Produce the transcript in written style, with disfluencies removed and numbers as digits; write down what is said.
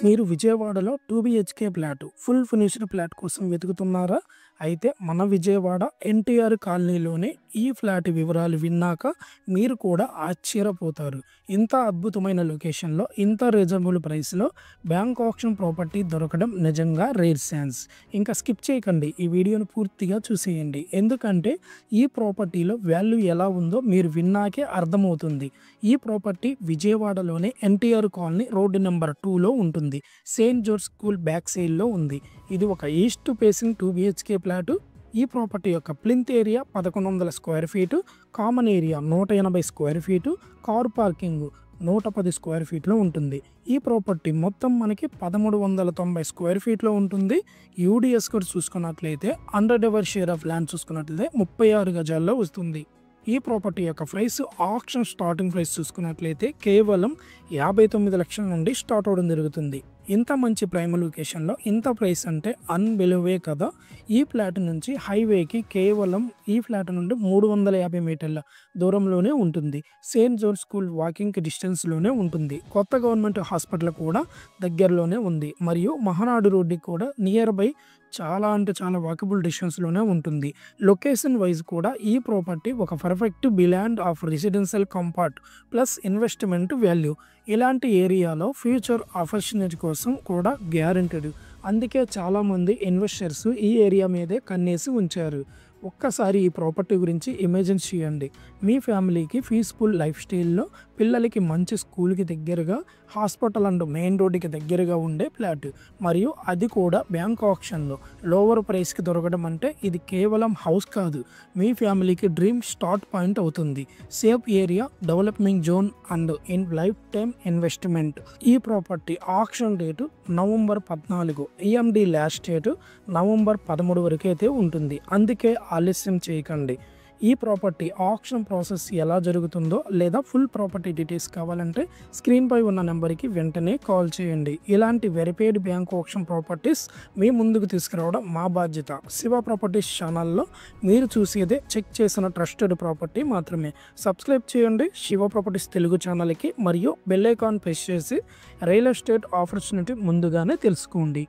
మీరు విజయవాడలో 2 BHK flat, full finished flat కోసం వెతుకుతున్నారా? అయితే మన విజయవాడ ఎన్టీఆర్ కాలనీలోనే ఈ ఫ్లాట్ వివరాలు విన్నాక మీరు కూడా ఆశ్చర్యపోతారు. ఇంత అద్భుతమైన లొకేషన్‌లో, ఇంత రీజనబుల్ ప్రైస్‌లో బ్యాంక్ ఆప్షన్ ప్రాపర్టీ దొరకడం నిజంగా రేర్ ఛాన్స్. ఇంకా స్కిప్ చేయకండి. ఈ వీడియోను పూర్తిగా చూసేయండి. ఎందుకంటే ఈ ప్రాపర్టీలో వాల్యూ ఎలా ఉందో మీరు విన్నాకే అర్థమవుతుంది. ఈ ప్రాపర్టీ విజయవాడలోనే ఎన్టీఆర్ కాలనీ రోడ్డు నెంబర్ 2లో ఉంటుంది. సెయింట్ జోర్జ్ స్కూల్ బ్యాక్ సైడ్లో ఉంది. ఇది ఒక ఈస్ట్ ఫేసింగ్ 2 బీహెచ్‌కే ఫ్లాటు. ఈ ప్రాపర్టీ యొక్క plinth area 1100 square feet, common area 180 square feet, car parking 110 square ఫీట్లో ఉంటుంది. ఈ ప్రాపర్టీ మొత్తం మనకి 1390 స్క్వేర్ ఫీట్లో ఉంటుంది. యూడిఎస్ కూడా చూసుకున్నట్లయితే under ever share of land చూసుకున్నట్లయితే 36 గజాల్లో వస్తుంది. ఈ ప్రాపర్టీ యొక్క ప్రైస్ ఆక్షన్ స్టార్టింగ్ ప్రైస్ చూసుకున్నట్లయితే కేవలం 59 లక్షల నుండి స్టార్ట్ అవడం జరుగుతుంది. ఇంత మంచి ప్రైమ్ లొకేషన్లో ఇంత ప్రైస్ అంటే అన్బిలీవే కదా. ఈ ఫ్లాట్ నుంచి హైవేకి కేవలం ఈ ఫ్లాట్ నుండి 350 మీటర్ల దూరంలోనే ఉంటుంది. సెయింట్ జోర్జ్ స్కూల్ వాకింగ్ డిస్టెన్స్లోనే ఉంటుంది. కొత్త గవర్నమెంట్ హాస్పిటల్ కూడా దగ్గరలోనే ఉంది. మరియు మహానాడు రోడ్డుకి కూడా నియర్ బై చాలా అంటే చాలా వాకబుల్ డిస్టెన్స్లోనే ఉంటుంది. లొకేషన్ వైజ్ కూడా ఈ ప్రాపర్టీ ఒక perfect blend of residential comfort plus investment value. ఇలాంటి ఏరియాలో ఫ్యూచర్ ఆపర్చునిటీ కోసం కూడా గ్యారెంటెడ్. అందుకే చాలామంది ఇన్వెస్టర్స్ ఈ ఏరియా మీదే కన్నేసి ఉంచారు. ఒక్కసారి ఈ ప్రాపర్టీ గురించి ఇమాజిన్ చేయండి. మీ ఫ్యామిలీకి పీస్ఫుల్ లైఫ్ స్టైల్లో, పిల్లలకి మంచి స్కూల్కి దగ్గరగా, హాస్పిటల్ అండ్ మెయిన్ రోడ్డుకి దగ్గరగా ఉండే ఫ్లాట్, మరియు అది కూడా బ్యాంక్ ఆప్షన్లో లోవర్ ప్రైస్కి దొరకడం అంటే ఇది కేవలం హౌస్ కాదు, మీ ఫ్యామిలీకి డ్రీమ్ స్టార్ట్ పాయింట్ అవుతుంది. Safe area, development zone and in lifetime investment. ఈ property option date November 14, EMD last date November 13 వరకు అయితే ఉంటుంది. అందుకే ఆలస్యం చేయకండి. ఈ ప్రాపర్టీ ఆప్షన్ ప్రాసెస్ ఎలా జరుగుతుందో లేదా ఫుల్ ప్రాపర్టీ డీటెయిల్స్ కావాలంటే స్క్రీన్పై ఉన్న నెంబర్కి వెంటనే కాల్ చేయండి. ఇలాంటి వెరిఫైడ్ బ్యాంక్ ఆప్షన్ ప్రాపర్టీస్ మీ ముందుకు తీసుకురావడం మా బాధ్యత. శివ ప్రాపర్టీస్ ఛానల్లో మీరు చూసేదే చెక్ చేసిన ట్రస్టెడ్ ప్రాపర్టీ మాత్రమే. సబ్స్క్రైబ్ చేయండి శివ ప్రాపర్టీస్ తెలుగు ఛానల్కి, మరియు బెల్ ఐకాన్ ప్రెస్ చేసి రియల్ ఎస్టేట్ ఆపర్చునిటీ ముందుగానే తెలుసుకోండి.